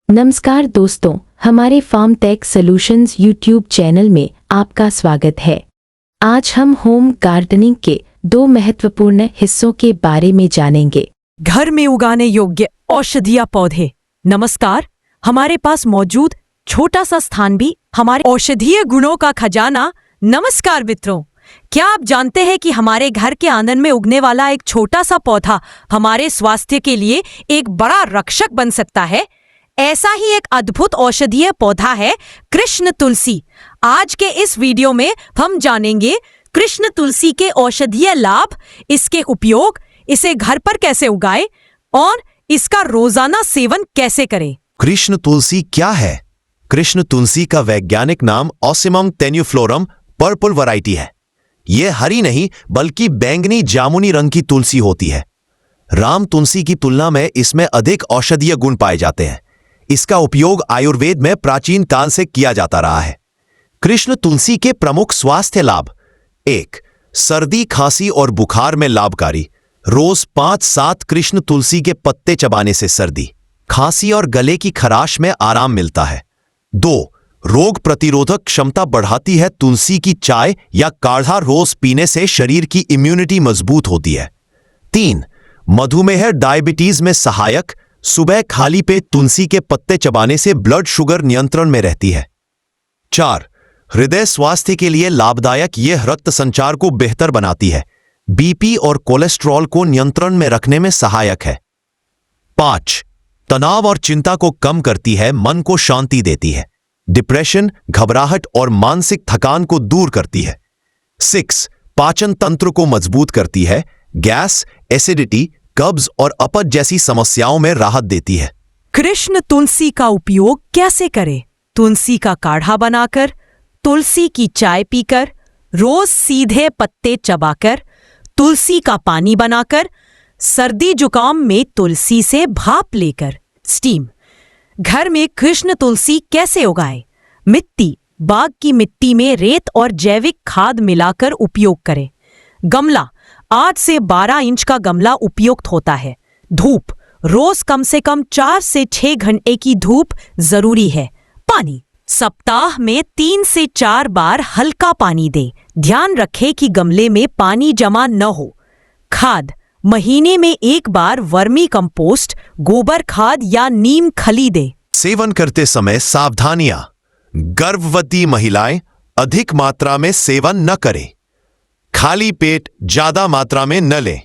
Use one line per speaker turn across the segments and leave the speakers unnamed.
नमस्कार दोस्तों, हमारे farm tech solutions YouTube channel में आपका स्वागत है। आज हम होम गार्डनिंग के दो महत्वपूर्ण हिस्सों के बारे में जानेंगे।
घर में उगाने योग्य औषधीय पौधे। नमस्कार, हमारे पास मौजूद छोटा सा स्थान भी हमारे औषधीय गुणों का खजाना। नमस्कार मित्रों, क्या आप जानते हैं कि हमारे घर के आंगन में उगने वाला एक छोटा सा पौधा हमारे स्वास्थ्य के लिए एक बड़ा रक्षक बन सकता है। ऐसा ही एक अद्भुत औषधीय पौधा है कृष्ण तुलसी। आज के इस वीडियो में हम जानेंगे कृष्ण तुलसी के औषधीय लाभ, इसके उपयोग, इसे घर पर कैसे उगाएं और इसका रोजाना सेवन कैसे करें।
कृष्ण तुलसी क्या है? कृष्ण तुलसी का वैज्ञानिक नाम ऑसिमम तेन्यूफ्लोरम पर्पल वैरायटी है। यह हरी नहीं बल्कि बैंगनी जामुनी रंग की तुलसी होती है। राम तुलसी की तुलना में इसमें अधिक औषधीय गुण पाए जाते हैं। इसका उपयोग आयुर्वेद में प्राचीन काल से किया जाता रहा है। कृष्ण तुलसी के प्रमुख स्वास्थ्य लाभ: 1. सर्दी, खांसी और बुखार में लाभकारी। रोज 5-7 कृष्ण तुलसी के पत्ते चबाने से सर्दी, खांसी और गले की खराश में आराम मिलता है। 2. रोग प्रतिरोधक क्षमता बढ़ाती है। तुलसी की चाय या काढ़ा रोज पीने से शरीर की इम्यूनिटी मजबूत होती है। 3. मधुमेह डायबिटीज में सहायक। सुबह खाली पेट तुलसी के पत्ते चबाने से ब्लड शुगर नियंत्रण में रहती है। 4. हृदय स्वास्थ्य के लिए लाभदायक। यह रक्त संचार को बेहतर बनाती है। बीपी और कोलेस्ट्रॉल को नियंत्रण में रखने में सहायक है। 5. तनाव और चिंता को कम करती है। मन को शांति देती है। डिप्रेशन, घबराहट और मानसिक थकान को दूर करती है। 6. पाचन तंत्र को मजबूत करती है। गैस, एसिडिटी, कब्ज और अपच जैसी समस्याओं में राहत देती है।
कृष्ण तुलसी का उपयोग कैसे करें? तुलसी का काढ़ा बनाकर, तुलसी की चाय पीकर, रोज सीधे पत्ते चबाकर, तुलसी का पानी बनाकर, सर्दी जुकाम में तुलसी से भाप लेकर, स्टीम। घर में कृष्ण तुलसी कैसे उगाएं? मिट्टी, बाग की मिट्टी में रेत और जैविक खाद मिलाकर उपयोग करें। गमला, 8 से 12 इंच का गमला उपयुक्त होता है। धूप, रोज कम से कम 4 से 6 घंटे की धूप जरूरी है। पानी, सप्ताह में 3 से 4 बार हल्का पानी दें। ध्यान रखें कि गमले में पानी जमा न हो। खाद, महीने में 1 बार वर्मी कंपोस्ट, गोबर खाद या नीम खली दें।
सेवन करते समय सावधानियां: गर्भवती महिलाएं अधिक मात्रा में सेवन न करें। खाली पेट ज्यादा मात्रा में न लें।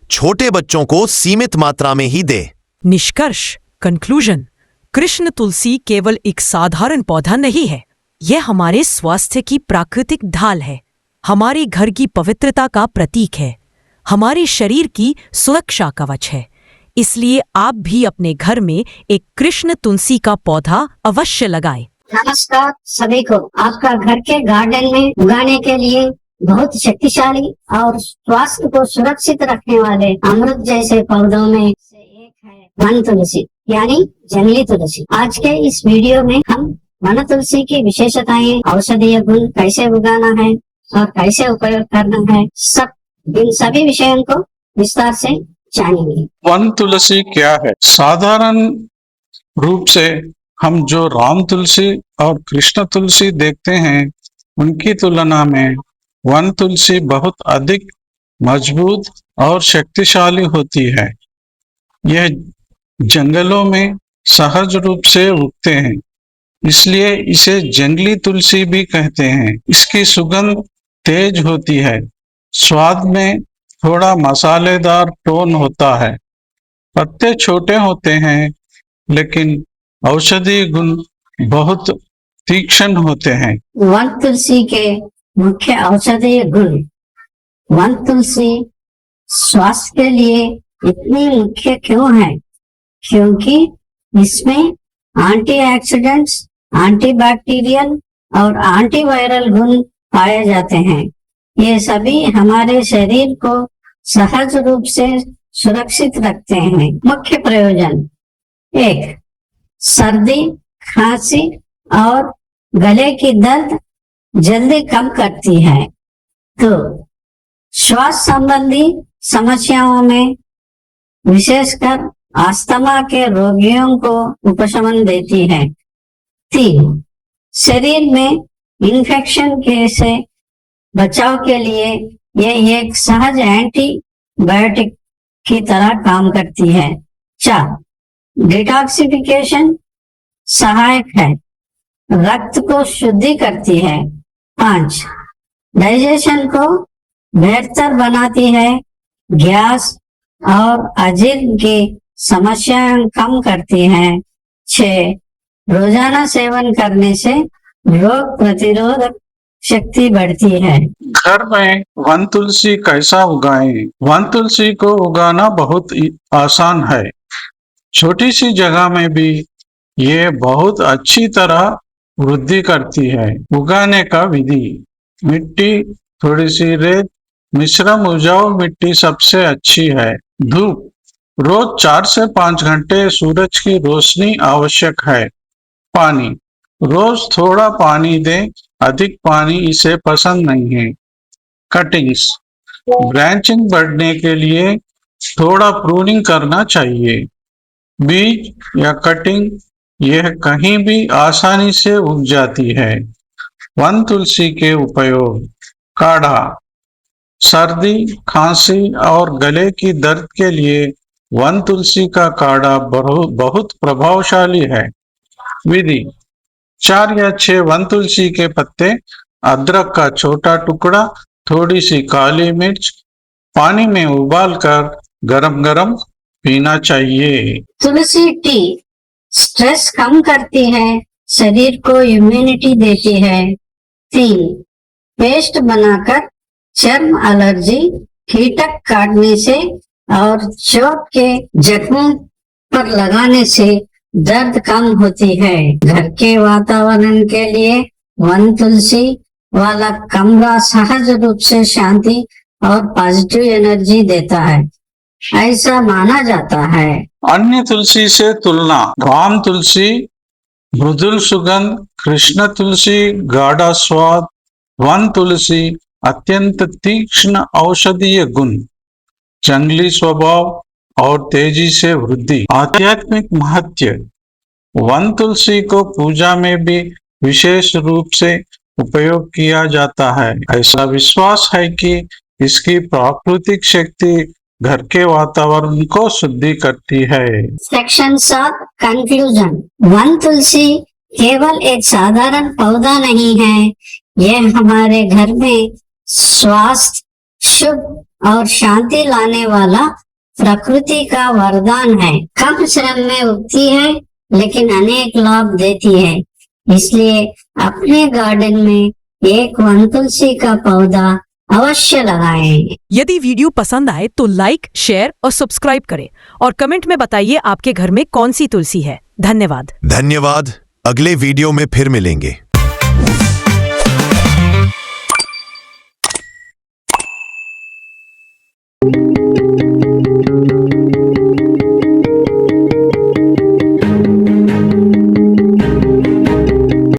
छोटे बच्चों को सीमित मात्रा में ही दें।
निष्कर्ष, कंक्लूजन, कृष्ण तुलसी केवल एक साधारण पौधा नहीं है। यह हमारे स्वास्थ्य की प्राकृतिक ढाल है, हमारे घर की पवित्रता का प्रतीक है, हमारे शरीर की सुरक्षा कवच है। इसलिए आप भी अपने घर में एक कृष्ण तुलसी का पौधा अवश्य लगाएं।
नमस्कार सभी को। आपका घर के गार्डन में उगाने के लिए बहुत शक्तिशाली और स्वास्थ्य को सुरक्षित रखने वाले अमृत जैसे पौधों में से एक है वन तुलसी, यानी जंगली तुलसी। आज के इस वीडियो में हम वन तुलसी की विशेषताएं, औषधीय गुण, कैसे उगाना है और कैसे उपयोग करना है, इन सभी विषयों को विस्तार से जानेंगे।
वन तुलसी क्या है? साधारण रूप से हम जो राम तुलसी और कृष्ण तुलसी देखते हैं, उनकी तुलना में वन तुलसी बहुत अधिक मजबूत और शक्तिशाली होती है। यह जंगलों में सहज रूप से उगते हैं, इसलिए इसे जंगली तुलसी भी कहते हैं। इसकी सुगंध तेज होती है, स्वाद में थोड़ा मसालेदार टोन होता है। पत्ते छोटे होते हैं, लेकिन औषधीय गुण बहुत तीक्ष्ण होते हैं।
वन तुलसी के मुख्य औषधीय गुण। वन तुलसी स्वास्थ्य के लिए इतनी मुख्य क्यों है? क्योंकि इसमें एंटीऑक्सीडेंट्स, एंटीबैक्टीरियल और एंटीवायरल गुण पाए जाते हैं। ये सभी हमारे शरीर को सहज रूप से सुरक्षित रखते हैं। मुख्य प्रयोजन: 1. सर्दी, खांसी और गले की दर्द जल्दी कम करती है। 2. श्वास संबंधी समस्याओं में, विशेषकर अस्थमा के रोगियों को उपशमन देती है। 3. शरीर में इन्फेक्शन के से बचाव के लिए यह एक सहज एंटीबायोटिक की तरह काम करती है। 4. डिटॉक्सिफिकेशन सहायक है, रक्त को शुद्धि करती है। 5. डाइजेशन को बेहतर बनाती है, गैस और अजीर्ण की समस्याएं कम करती हैं। 6. रोजाना सेवन करने से रोग प्रतिरोधक शक्ति बढ़ती है।
घर में वन तुलसी कैसा उगाएं? वन तुलसी को उगाना बहुत आसान है। छोटी सी जगह में भी ये बहुत अच्छी तरह वृद्धि करती है। उगाने का विधि: मिट्टी, थोड़ी सी रेत, मिश्रम उपजाऊ मिट्टी सबसे अच्छी है। धूप: रोज 4 से 5 घंटे सूरज की रोशनी आवश्यक है। पानी: रोज थोड़ा पानी दें, अधिक पानी इसे पसंद नहीं है। कटिंग्स: ब्रांचिंग बढ़ने के लिए थोड़ा प्रूनिंग करना चाहिए। बीज या कटिंग: यह कहीं भी आसानी से उग जाती है। वन तुलसी के उपयोग: काढ़ा: सर्दी, खांसी और गले की दर्द के लिए वन तुलसी का काढ़ा बहुत प्रभावशाली है। विधि: 4 या 6 वन तुलसी के पत्ते, अदरक का छोटा टुकड़ा, थोड़ी सी काली मिर्च, पानी में उबालकर गरम गरम पीना चाहिए।
तुलसी टी स्ट्रेस कम करती है, शरीर को इम्यूनिटी देती है। 3. पेस्ट बनाकर चर्म एलर्जी, कीटक काटने से और चोट के जख्मों पर लगाने से दर्द कम होती है। घर के वातावरण के लिए वन तुलसी वाला कमरा सहज रूप से शांति और पॉजिटिव एनर्जी देता है, ऐसा माना जाता है।
अन्य तुलसी से तुलना: राम तुलसी मृदुल सुगंध, कृष्ण तुलसी गाढ़ा स्वाद, वन तुलसी अत्यंत तीक्ष्ण औषधीय गुण, जंगली स्वभाव और तेजी से वृद्धि। आध्यात्मिक महत्व: वन तुलसी को पूजा में भी विशेष रूप से उपयोग किया जाता है। ऐसा विश्वास है कि इसकी प्राकृतिक शक्ति घर के वातावरण को शुद्धि करती है।
Section 7 conclusion. वन तुलसी केवल एक साधारण पौधा नहीं है, यह हमारे घर में स्वास्थ्य, शुभ और शांति लाने वाला प्रकृति का वरदान है। कम श्रम में उगती है लेकिन अनेक लाभ देती है, इसलिए अपने गार्डन में एक वन तुलसी का पौधा अवश्य लगाएं।
यदि वीडियो पसंद आए तो लाइक, शेयर और सब्सक्राइब करें और कमेंट में बताइए आपके घर में कौन सी तुलसी है। धन्यवाद।
धन्यवाद। अगले वीडियो में फिर मिलेंगे।